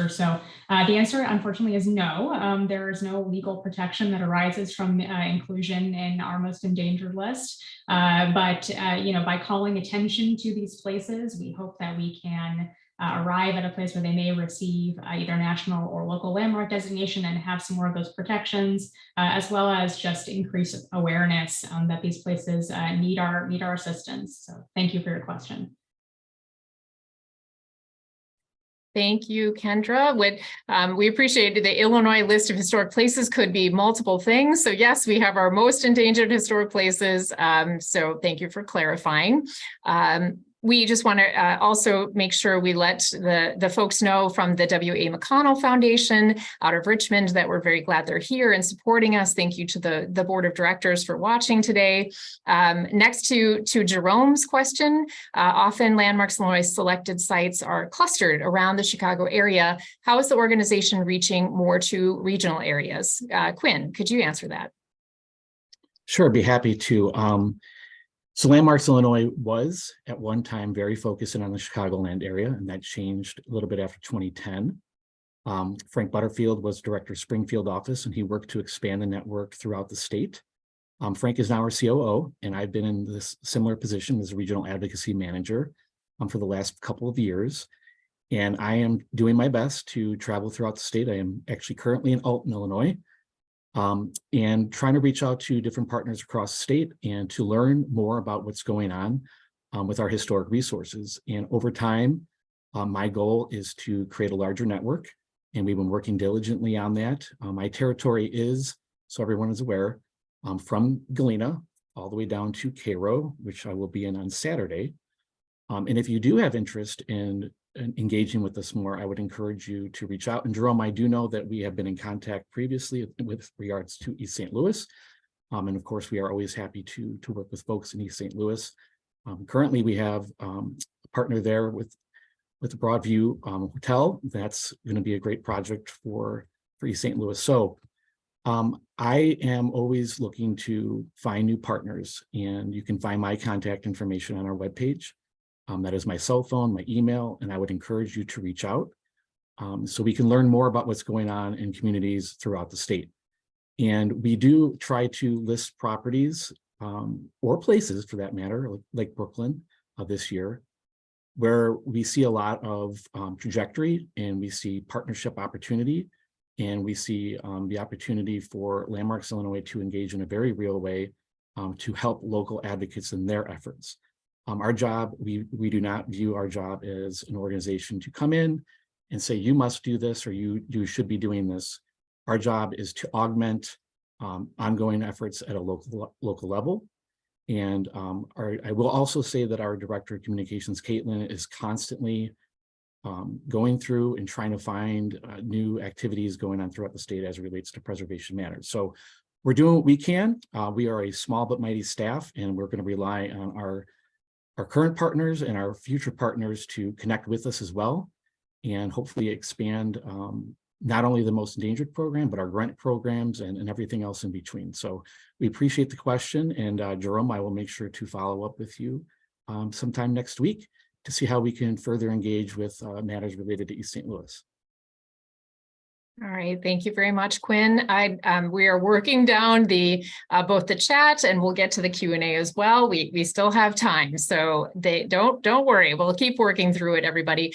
So the answer, unfortunately, is no. There is no legal protection that arises from inclusion in our most endangered list. But you know, by calling attention to these places, we hope that we can arrive at a place where they may receive either national or local landmark designation and have some more of those protections, as well as just increase awareness that these places need our assistance. So thank you for your question. Thank you, Kendra. We appreciate the Illinois list of historic places could be multiple things. So yes, we have our most endangered historic places. So thank you for clarifying. We just want to also make sure we let the folks know from the W.A. McDonald Foundation out of Richmond that we're very glad they're here and supporting us. Thank you to the board of directors for watching today. Next to Jerome's question, often Landmarks Illinois selected sites are clustered around the Chicago area. How is the organization reaching more to regional areas? Quinn, could you answer that? Sure, I'd be happy to. So Landmarks Illinois was at one time very focused in on the Chicagoland area, and that changed a little bit after 2010. Frank Butterfield was director of Springfield office, and he worked to expand the network throughout the state. Frank is now our COO, and I've been in this similar position as regional advocacy manager for the last couple of years. And I am doing my best to travel throughout the state. I am actually currently in Alton, Illinois, and trying to reach out to different partners across the state and to learn more about what's going on with our historic resources. And over time, my goal is to create a larger network, and we've been working diligently on that. My territory is, so everyone is aware, from Galena all the way down to CAIRO, which I will be in on Saturday. And if you do have interest in engaging with us more, I would encourage you to reach out. And Jerome, I do know that we have been in contact previously with regards to East St. Louis. And of course, we are always happy to work with folks in East St. Louis. Currently, we have a partner there with the Broadview Hotel. That's going to be a great project for East St. Louis. So I am always looking to find new partners, and you can find my contact information on our webpage. That is my cell phone, my email, and I would encourage you to reach out so we can learn more about what's going on in communities throughout the state. And we do try to list properties or places, for that matter, like Brooklyn this year, where we see a lot of trajectory, and we see partnership opportunity, and we see the opportunity for Landmarks Illinois to engage in a very real way to help local advocates in their efforts. Our job, we do not view our job as an organization to come in and say, you must do this, or you should be doing this. Our job is to augment ongoing efforts at a local level. And I will also say that our Director of Communications, Caitlin, is constantly going through and trying to find new activities going on throughout the state as it relates to preservation matters. So we're doing what we can. We are a small but mighty staff, and we're going to rely on our current partners and our future partners to connect with us as well, and hopefully expand not only the Most Endangered program, but our grant programs and everything else in between. So we appreciate the question. And Jerome, I will make sure to follow up with you sometime next week to see how we can further engage with matters related to East St. Louis. All right, thank you very much, Quinn. We are working down the both the chat, and we'll get to the Q&A as well. We still have time, so don't worry. We'll keep working through it, everybody.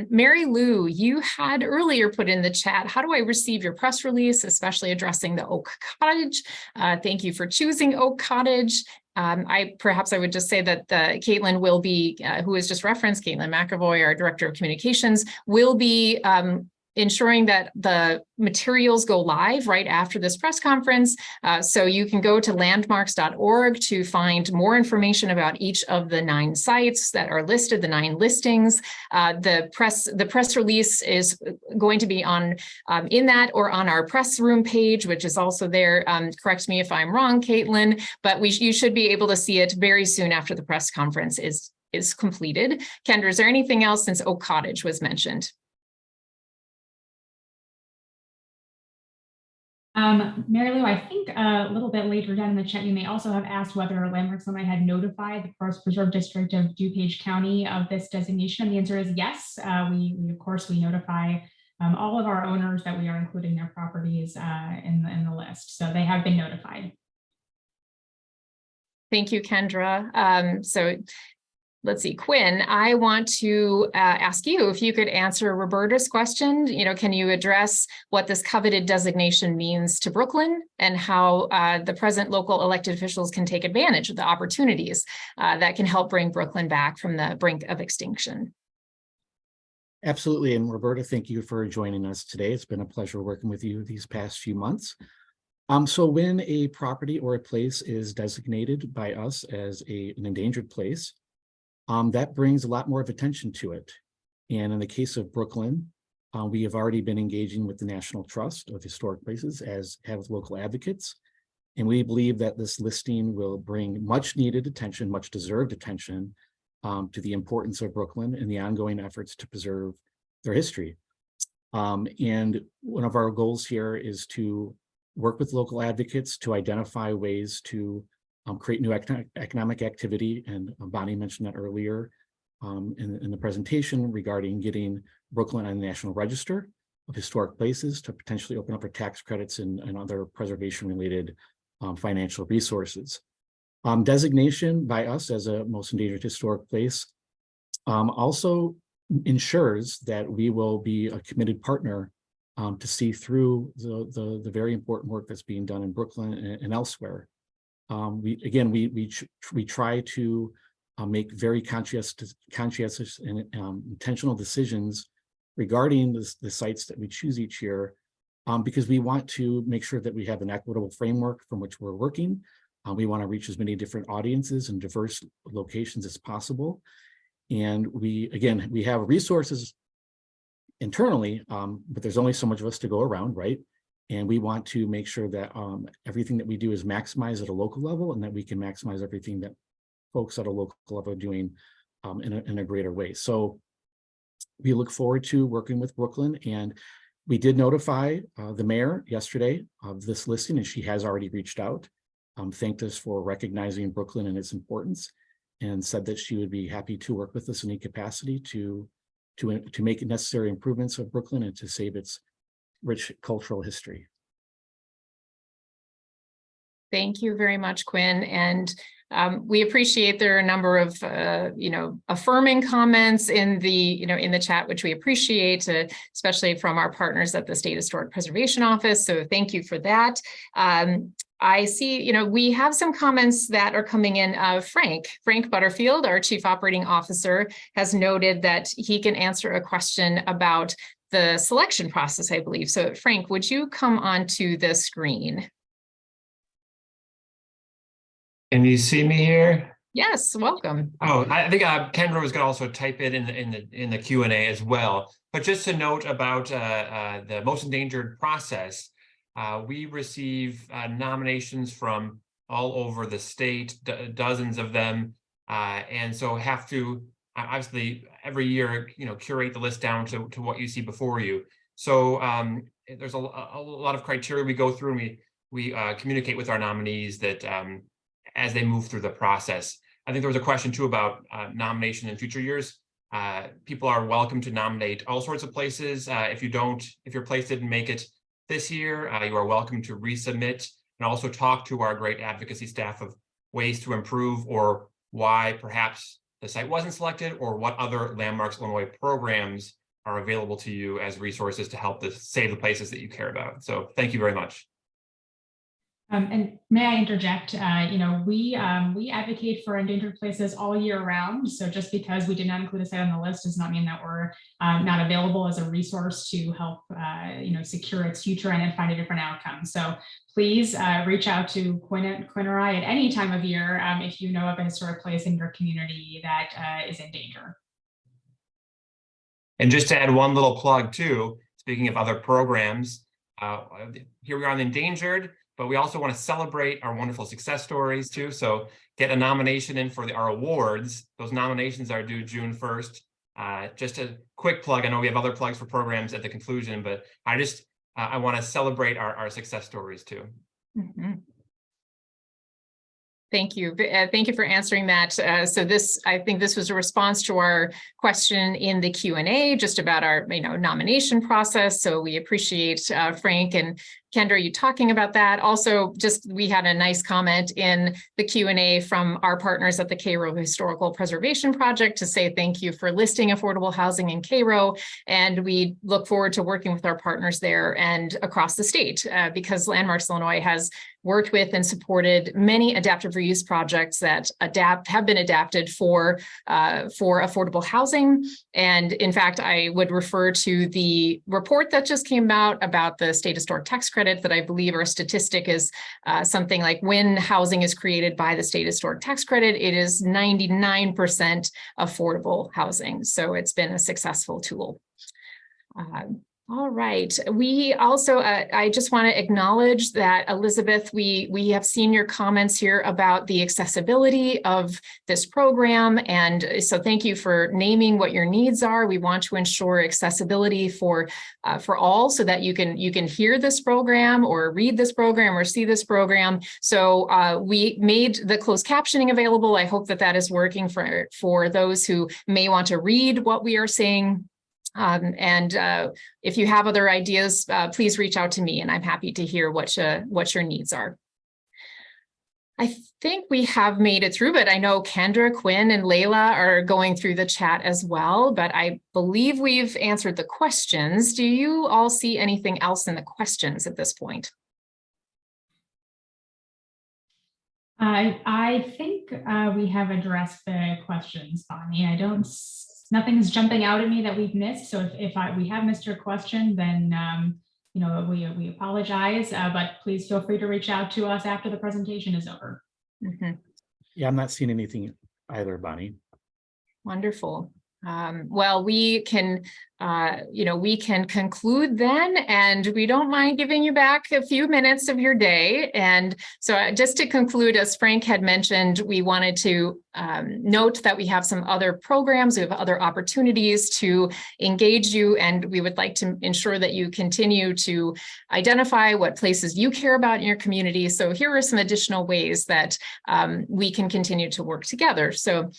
Mary Lou, you had earlier put in the chat, how do I receive your press release, especially addressing the Oak Cottage? Thank you for choosing Oak Cottage. Perhaps I would just say that Caitlin will be, who is just referenced, Caitlin McAvoy, our Director of Communications, will be ensuring that the materials go live right after this press conference. So you can go to landmarks.org to find more information about each of the 9 sites that are listed, the 9 listings. The press release is going to be on in that or on our press room page, which is also there. Correct me if I'm wrong, Caitlin, but you should be able to see it very soon after the press conference is completed. Kendra, is there anything else since Oak Cottage was mentioned? Mary Lou, I think a little bit later down in the chat, you may also have asked whether Landmarks Alumni had notified the Forest Preserve District of DuPage County of this designation. And the answer is yes. We of course, we notify all of our owners that we are including their properties in the list. So they have been notified. Thank you, Kendra. So let's see, Quinn, I want to ask you if you could answer Roberta's question. Can you address what this coveted designation means to Brooklyn and how the present local elected officials can take advantage of the opportunities that can help bring Brooklyn back from the brink of extinction? Absolutely. And Roberta, thank you for joining us today. It's been a pleasure working with you these past few months. So when a property or a place is designated by us as an endangered place, that brings a lot more of attention to it. And in the case of Brooklyn, we have already been engaging with the National Trust of Historic Places, as have local advocates. And we believe that this listing will bring much needed attention, much deserved attention to the importance of Brooklyn and the ongoing efforts to preserve their history. And one of our goals here is to work with local advocates to identify ways to create new economic activity, and Bonnie mentioned that earlier in the presentation regarding getting Brooklyn on the National Register of Historic Places to potentially open up for tax credits and other preservation-related financial resources. Designation by us as a most endangered historic place also ensures that we will be a committed partner to see through the very important work that's being done in Brooklyn and elsewhere. We try to make very conscientious and intentional decisions regarding the sites that we choose each year, because we want to make sure that we have an equitable framework from which we're working. We want to reach as many different audiences and diverse locations as possible. And we have resources internally, but there's only so much of us to go around, right? And we want to make sure that everything that we do is maximized at a local level, and that we can maximize everything that folks at a local level are doing in a greater way. So we look forward to working with Brooklyn, and we did notify the mayor yesterday of this listing, and she has already reached out, thanked us for recognizing Brooklyn and its importance, and said that she would be happy to work with us in any capacity to make necessary improvements of Brooklyn and to save its rich cultural history. Thank you very much, Quinn. And we appreciate there are a number of, affirming comments in the chat, which we appreciate, especially from our partners at the State Historic Preservation Office. So thank you for that. I see, we have some comments that are coming in. Frank Butterfield, our Chief Operating Officer, has noted that he can answer a question about the selection process, I believe. So Frank, would you come onto the screen? Can you see me here? Yes, welcome. Oh, I think Kendra was going to also type it in the Q&A as well. But just to note about the most endangered process, we receive nominations from all over the state, dozens of them, and so have to obviously every year curate the list down to what you see before you. So there's a lot of criteria we go through, and we communicate with our nominees that as they move through the process. I think there was a question too about nomination in future years. People are welcome to nominate all sorts of places. If your place didn't make it this year, you are welcome to resubmit and also talk to our great advocacy staff of ways to improve or why perhaps the site wasn't selected or what other Landmarks Illinois programs are available to you as resources to help save the places that you care about. So thank you very much. And may I interject? We advocate for endangered places all year round. So just because we did not include a site on the list does not mean that we're not available as a resource to help secure its future and find a different outcome. So please reach out to Quinn or I at any time of year if you know of a historic place in your community that is in danger. And just to add one little plug too, speaking of other programs, here we are on Endangered, but we also want to celebrate our wonderful success stories too. So get a nomination in for our awards. Those nominations are due June 1st. Just a quick plug. I know we have other plugs for programs at the conclusion, but I want to celebrate our success stories too. Mm-hmm. Thank you. Thank you for answering that. So I think this was a response to our question in the Q&A just about our nomination process. So we appreciate Frank and Kendra, you talking about that. Also, we had a nice comment in the Q&A from our partners at the CAIRO Historical Preservation Project to say thank you for listing affordable housing in CAIRO. And we look forward to working with our partners there and across the state because Landmarks Illinois has worked with and supported many adaptive reuse projects that have been adapted for affordable housing. And in fact, I would refer to the report that just came out about the state historic tax credit that I believe our statistic is something like when housing is created by the state historic tax credit, it is 99% affordable housing. So it's been a successful tool. All right. We also, I just want to acknowledge that, Elizabeth, we have seen your comments here about the accessibility of this program. And so thank you for naming what your needs are. We want to ensure accessibility for all so that you can hear this program or read this program or see this program. So we made the closed captioning available. I hope that is working for those who may want to read what we are saying. If you have other ideas, please reach out to me and I'm happy to hear what your needs are. I think we have made it through, but I know Kendra, Quinn, and Layla are going through the chat as well, but I believe we've answered the questions. Do you all see anything else in the questions at this point? I think we have addressed the questions, Bonnie. Nothing's jumping out at me that we've missed. So if we have missed your question, then we apologize. But please feel free to reach out to us after the presentation is over. Mm-hmm. Yeah, I'm not seeing anything either, Bonnie. Wonderful. Well, we can conclude then, and we don't mind giving you back a few minutes of your day. And so just to conclude, as Frank had mentioned, we wanted to note that we have some other programs, we have other opportunities to engage you, and we would like to ensure that you continue to identify what places you care about in your community. So here are some additional ways that we can continue to work together. So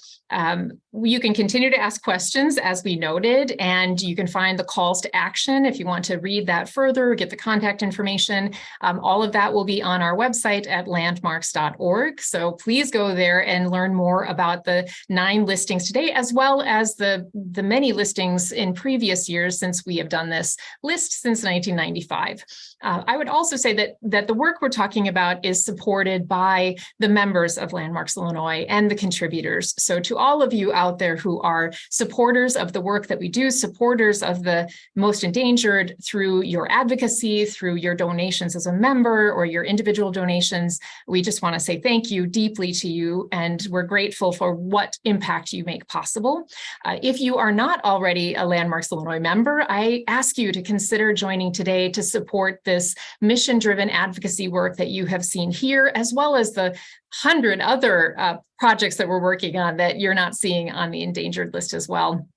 you can continue to ask questions as we noted, and you can find the calls to action if you want to read that further, get the contact information. All of that will be on our website at landmarks.org. So please go there and learn more about the 9 listings today, as well as the many listings in previous years since we have done this list since 1995. I would also say that the work we're talking about is supported by the members of Landmarks Illinois and the contributors. So to all of you out there who are supporters of the work that we do, supporters of the Most Endangered through your advocacy, through your donations as a member or your individual donations, we just want to say thank you deeply to you, and we're grateful for what impact you make possible. If you are not already a Landmarks Illinois member, I ask you to consider joining today to support this mission-driven advocacy work that you have seen here, as well as the 100 other projects that we're working on that you're not seeing on the endangered list as well.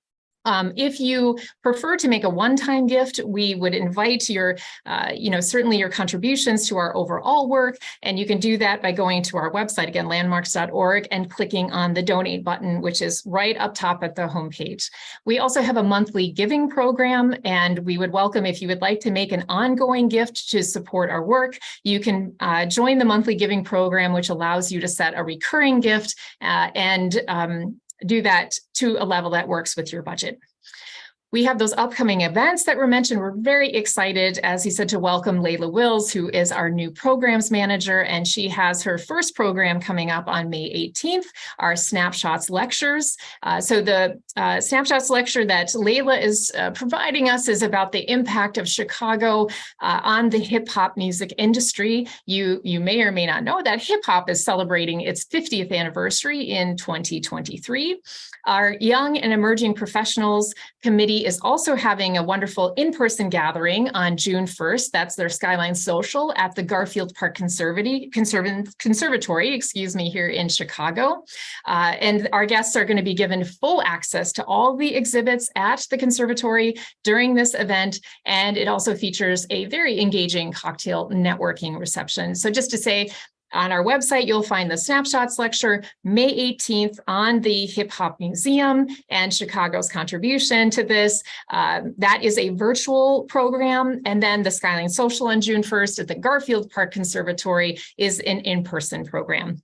If you prefer to make a one-time gift, we would invite your, certainly your contributions to our overall work. And you can do that by going to our website, again, landmarks.org, and clicking on the donate button, which is right up top at the homepage. We also have a monthly giving program, and we would welcome if you would like to make an ongoing gift to support our work. You can join the monthly giving program, which allows you to set a recurring gift and do that to a level that works with your budget. We have those upcoming events that were mentioned. We're very excited, as he said, to welcome Layla Wills, who is our new programs manager, and she has her first program coming up on May 18th, our Snapshots lectures. So the Snapshots lecture that Layla is providing us is about the impact of Chicago on the hip hop music industry. You may or may not know that hip hop is celebrating its 50th anniversary in 2023. Our Young and Emerging Professionals Committee is also having a wonderful in-person gathering on June 1st. That's their Skyline Social at the Garfield Park Conservatory, here in Chicago. And our guests are going to be given full access to all the exhibits at the conservatory during this event. And it also features a very engaging cocktail networking reception. So just to say, on our website, you'll find the Snapshots lecture May 18th on the Hip Hop Museum and Chicago's contribution to this. That is a virtual program. And then the Skyline Social on June 1st at the Garfield Park Conservatory is an in-person program.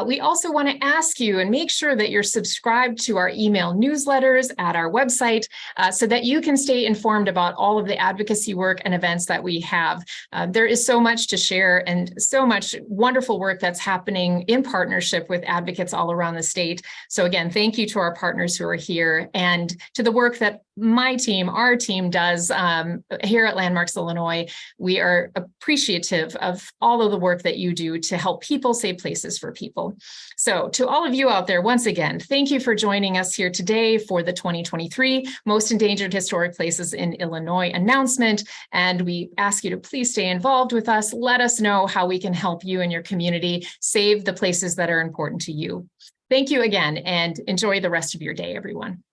We also want to ask you and make sure that you're subscribed to our email newsletters at our website so that you can stay informed about all of the advocacy work and events that we have. There is so much to share and so much wonderful work that's happening in partnership with advocates all around the state. So again, thank you to our partners who are here and to the work that my team, our team does here at Landmarks Illinois. We are appreciative of all of the work that you do to help people save places for people. So to all of you out there, once again, thank you for joining us here today for the 2023 Most Endangered Historic Places in Illinois announcement. And we ask you to please stay involved with us. Let us know how we can help you and your community save the places that are important to you. Thank you again, and enjoy the rest of your day, everyone.